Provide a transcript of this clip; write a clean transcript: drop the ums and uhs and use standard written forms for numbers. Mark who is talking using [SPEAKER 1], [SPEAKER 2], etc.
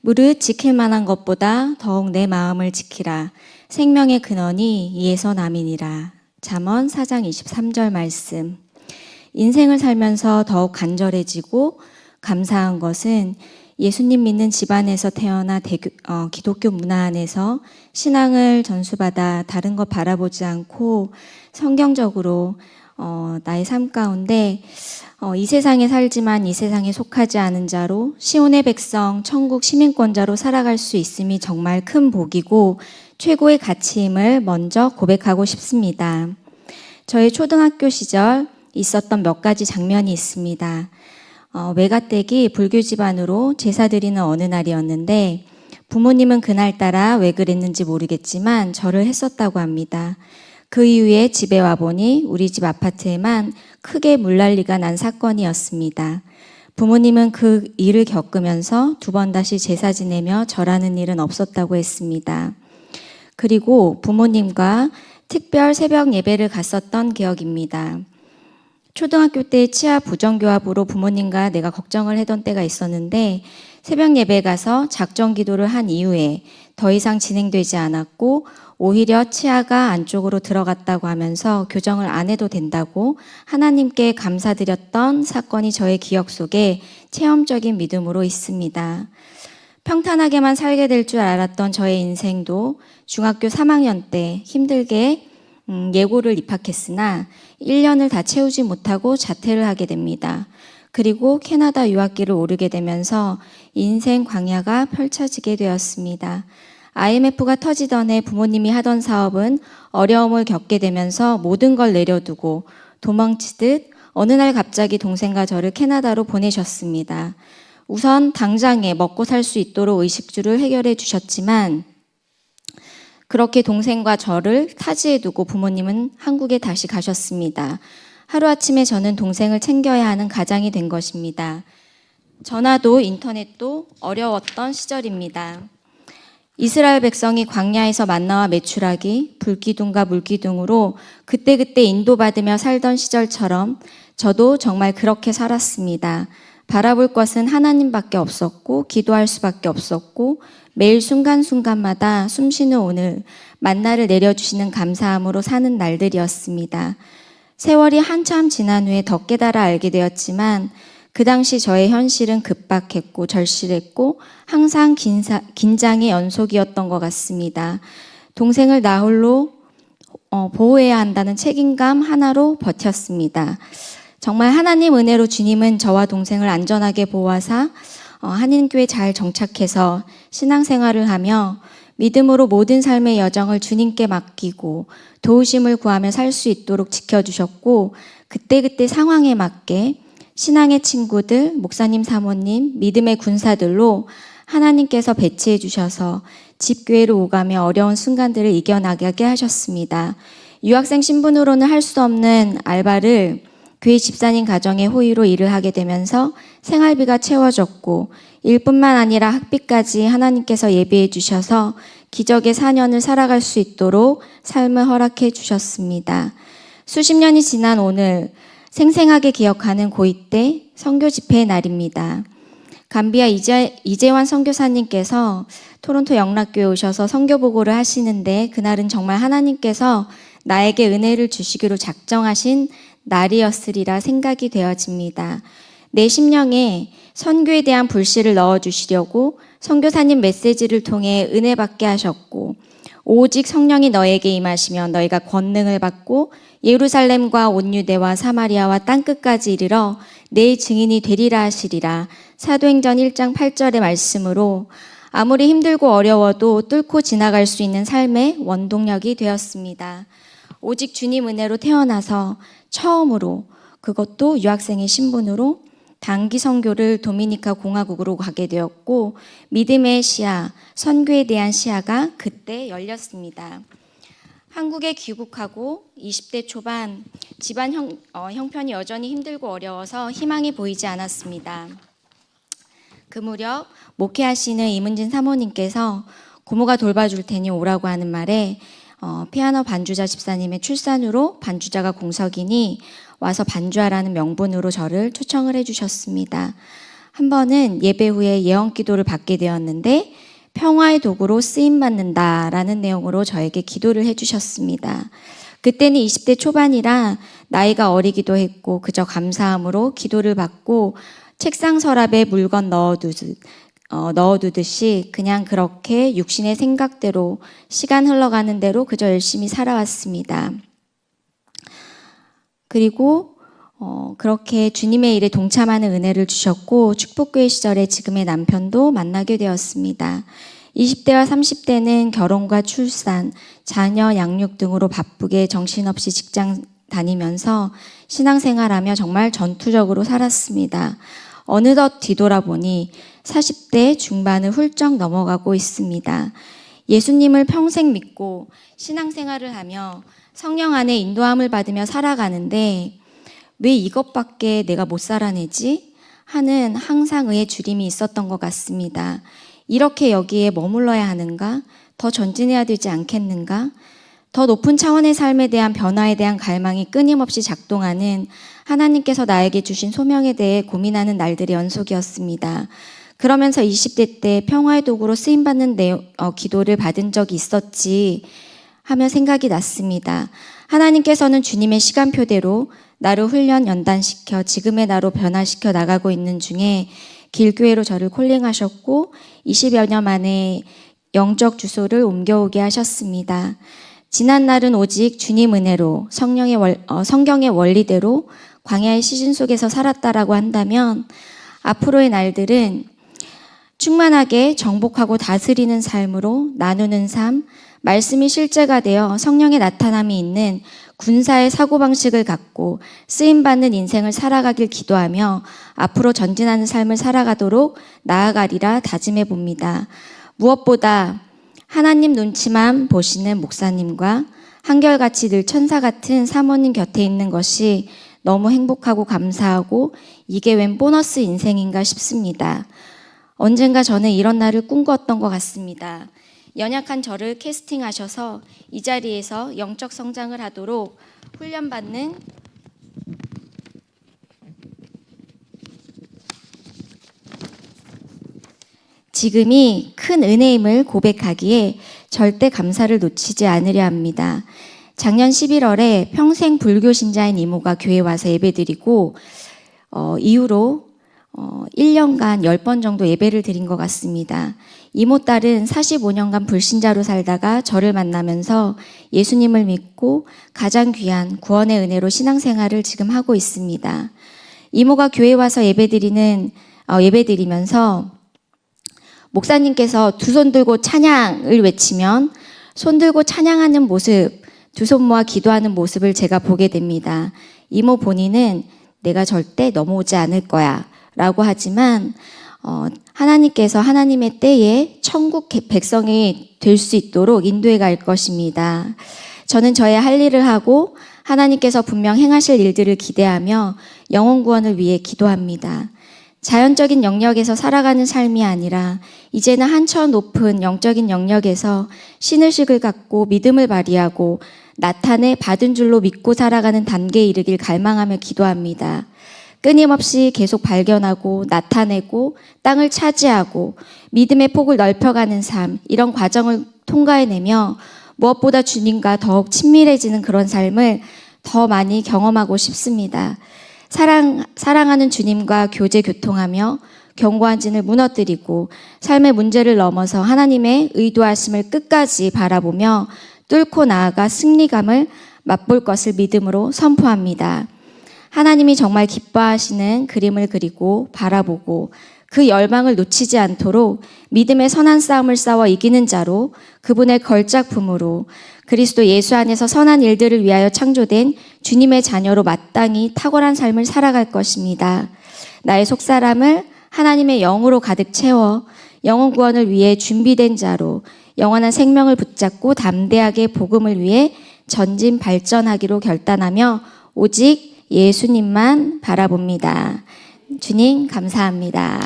[SPEAKER 1] 무릇 지킬 만한 것보다 더욱 내 마음을 지키라. 생명의 근원이 이에서 남이니라. 잠언 4장 23절 말씀. 인생을 살면서 더욱 간절해지고 감사한 것은 예수님 믿는 집안에서 태어나 기독교 문화 안에서 신앙을 전수받아 다른 것 바라보지 않고 성경적으로 나의 삶 가운데 이 세상에 살지만 이 세상에 속하지 않은 자로 시온의 백성 천국 시민권자로 살아갈 수 있음이 정말 큰 복이고 최고의 가치임을 먼저 고백하고 싶습니다. 저의 초등학교 시절 있었던 몇 가지 장면이 있습니다. 외가댁이 불교 집안으로 제사 드리는 어느 날이었는데 부모님은 그날따라 왜 그랬는지 모르겠지만 절을 했었다고 합니다. 그 이후에 집에 와보니 우리 집 아파트에만 크게 물난리가 난 사건이었습니다. 부모님은 그 일을 겪으면서 두 번 다시 제사 지내며 절하는 일은 없었다고 했습니다. 그리고 부모님과 특별 새벽 예배를 갔었던 기억입니다. 초등학교 때 치아 부정교합으로 부모님과 내가 걱정을 하던 때가 있었는데 새벽 예배 가서 작정 기도를 한 이후에 더 이상 진행되지 않았고 오히려 치아가 안쪽으로 들어갔다고 하면서 교정을 안 해도 된다고 하나님께 감사드렸던 사건이 저의 기억 속에 체험적인 믿음으로 있습니다. 평탄하게만 살게 될 줄 알았던 저의 인생도 중학교 3학년 때 힘들게 예고를 입학했으나 1년을 다 채우지 못하고 자퇴를 하게 됩니다. 그리고 캐나다 유학기를 오르게 되면서 인생 광야가 펼쳐지게 되었습니다. IMF가 터지던 해 부모님이 하던 사업은 어려움을 겪게 되면서 모든 걸 내려두고 도망치듯 어느 날 갑자기 동생과 저를 캐나다로 보내셨습니다. 우선 당장에 먹고 살 수 있도록 의식주를 해결해 주셨지만 그렇게 동생과 저를 타지에 두고 부모님은 한국에 다시 가셨습니다. 하루아침에 저는 동생을 챙겨야 하는 가장이 된 것입니다. 전화도 인터넷도 어려웠던 시절입니다. 이스라엘 백성이 광야에서 만나와 메추라기, 불기둥과 물기둥으로 그때그때 인도받으며 살던 시절처럼 저도 정말 그렇게 살았습니다. 바라볼 것은 하나님밖에 없었고 기도할 수밖에 없었고 매일 순간순간마다 숨쉬는 오늘 만나를 내려주시는 감사함으로 사는 날들이었습니다. 세월이 한참 지난 후에 더 깨달아 알게 되었지만 그 당시 저의 현실은 급박했고 절실했고 항상 긴장의 연속이었던 것 같습니다. 동생을 나 홀로 보호해야 한다는 책임감 하나로 버텼습니다. 정말 하나님 은혜로 주님은 저와 동생을 안전하게 보호하사 한인교회 잘 정착해서 신앙생활을 하며 믿음으로 모든 삶의 여정을 주님께 맡기고 도우심을 구하며 살 수 있도록 지켜주셨고 그때그때 상황에 맞게 신앙의 친구들, 목사님, 사모님, 믿음의 군사들로 하나님께서 배치해 주셔서 집교회를 오가며 어려운 순간들을 이겨나가게 하셨습니다. 유학생 신분으로는 할 수 없는 알바를 교회 집사님 가정의 호의로 일을 하게 되면서 생활비가 채워졌고 일뿐만 아니라 학비까지 하나님께서 예비해 주셔서 기적의 4년을 살아갈 수 있도록 삶을 허락해 주셨습니다. 수십 년이 지난 오늘 생생하게 기억하는 고2 때 선교 집회의 날입니다. 감비아 이재환 선교사님께서 토론토 영락교에 오셔서 선교 보고를 하시는데 그날은 정말 하나님께서 나에게 은혜를 주시기로 작정하신 날이었으리라 생각이 되어집니다. 내 심령에 선교에 대한 불씨를 넣어주시려고 선교사님 메시지를 통해 은혜 받게 하셨고 오직 성령이 너에게 임하시며 너희가 권능을 받고 예루살렘과 온 유대와 사마리아와 땅끝까지 이르러 내 증인이 되리라 하시리라. 사도행전 1장 8절의 말씀으로 아무리 힘들고 어려워도 뚫고 지나갈 수 있는 삶의 원동력이 되었습니다. 오직 주님 은혜로 태어나서 처음으로 그것도 유학생의 신분으로 단기 선교를 도미니카 공화국으로 가게 되었고 믿음의 시야, 선교에 대한 시야가 그때 열렸습니다. 한국에 귀국하고 20대 초반 집안 형편이 여전히 힘들고 어려워서 희망이 보이지 않았습니다. 그 무렵 목회하시는 이문진 사모님께서 고모가 돌봐줄 테니 오라고 하는 말에 피아노 반주자 집사님의 출산으로 반주자가 공석이니 와서 반주하라는 명분으로 저를 초청을 해주셨습니다. 한 번은 예배 후에 예언 기도를 받게 되었는데 평화의 도구로 쓰임받는다라는 내용으로 저에게 기도를 해주셨습니다. 그때는 20대 초반이라 나이가 어리기도 했고 그저 감사함으로 기도를 받고 책상 서랍에 물건 넣어두듯이 그냥 그렇게 육신의 생각대로 시간 흘러가는 대로 그저 열심히 살아왔습니다. 그리고 그렇게 주님의 일에 동참하는 은혜를 주셨고 축복교회 시절에 지금의 남편도 만나게 되었습니다. 20대와 30대는 결혼과 출산, 자녀 양육 등으로 바쁘게 정신없이 직장 다니면서 신앙생활하며 정말 전투적으로 살았습니다. 어느덧 뒤돌아보니 40대 중반을 훌쩍 넘어가고 있습니다. 예수님을 평생 믿고 신앙생활을 하며 성령 안에 인도함을 받으며 살아가는데 왜 이것밖에 내가 못 살아내지? 하는 항상의 주림이 있었던 것 같습니다. 이렇게 여기에 머물러야 하는가? 더 전진해야 되지 않겠는가? 더 높은 차원의 삶에 대한 변화에 대한 갈망이 끊임없이 작동하는 하나님께서 나에게 주신 소명에 대해 고민하는 날들의 연속이었습니다. 그러면서 20대 때 평화의 도구로 쓰임받는 기도를 받은 적이 있었지 하며 생각이 났습니다. 하나님께서는 주님의 시간표대로 나를 훈련 연단시켜 지금의 나로 변화시켜 나가고 있는 중에 길교회로 저를 콜링하셨고 20여 년 만에 영적 주소를 옮겨오게 하셨습니다. 지난 날은 오직 주님 은혜로 성경의 원리대로 광야의 시즌 속에서 살았다라고 한다면 앞으로의 날들은 충만하게 정복하고 다스리는 삶으로 나누는 삶, 말씀이 실제가 되어 성령의 나타남이 있는 군사의 사고방식을 갖고 쓰임받는 인생을 살아가길 기도하며 앞으로 전진하는 삶을 살아가도록 나아가리라 다짐해 봅니다. 무엇보다 하나님 눈치만 보시는 목사님과 한결같이 늘 천사 같은 사모님 곁에 있는 것이 너무 행복하고 감사하고 이게 웬 보너스 인생인가 싶습니다. 언젠가 저는 이런 날을 꿈꿨던 것 같습니다. 연약한 저를 캐스팅하셔서 이 자리에서 영적 성장을 하도록 훈련받는 지금이 큰 은혜임을 고백하기에 절대 감사를 놓치지 않으려 합니다. 작년 11월에 평생 불교 신자인 이모가 교회에 와서 예배드리고 이후로 1년간 10번 정도 예배를 드린 것 같습니다. 이모 딸은 45년간 불신자로 살다가 저를 만나면서 예수님을 믿고 가장 귀한 구원의 은혜로 신앙생활을 지금 하고 있습니다. 이모가 교회에 와서 예배드리면서 목사님께서 두 손 들고 찬양을 외치면 손 들고 찬양하는 모습, 두 손 모아 기도하는 모습을 제가 보게 됩니다. 이모 본인은 내가 절대 넘어오지 않을 거야 라고 하지만 하나님께서 하나님의 때에 천국 백성이 될 수 있도록 인도해 갈 것입니다. 저는 저의 할 일을 하고 하나님께서 분명 행하실 일들을 기대하며 영혼 구원을 위해 기도합니다. 자연적인 영역에서 살아가는 삶이 아니라 이제는 한층 높은 영적인 영역에서 신의식을 갖고 믿음을 발휘하고 나타내 받은 줄로 믿고 살아가는 단계에 이르길 갈망하며 기도합니다. 끊임없이 계속 발견하고 나타내고 땅을 차지하고 믿음의 폭을 넓혀가는 삶, 이런 과정을 통과해내며 무엇보다 주님과 더욱 친밀해지는 그런 삶을 더 많이 경험하고 싶습니다. 사랑하는 주님과 교제 교통하며 견고한 진을 무너뜨리고 삶의 문제를 넘어서 하나님의 의도하심을 끝까지 바라보며 뚫고 나아가 승리감을 맛볼 것을 믿음으로 선포합니다. 하나님이 정말 기뻐하시는 그림을 그리고 바라보고 그 열망을 놓치지 않도록 믿음의 선한 싸움을 싸워 이기는 자로 그분의 걸작품으로 그리스도 예수 안에서 선한 일들을 위하여 창조된 주님의 자녀로 마땅히 탁월한 삶을 살아갈 것입니다. 나의 속사람을 하나님의 영으로 가득 채워 영혼 구원을 위해 준비된 자로 영원한 생명을 붙잡고 담대하게 복음을 위해 전진 발전하기로 결단하며 오직 예수님만 바라봅니다. 주님 감사합니다.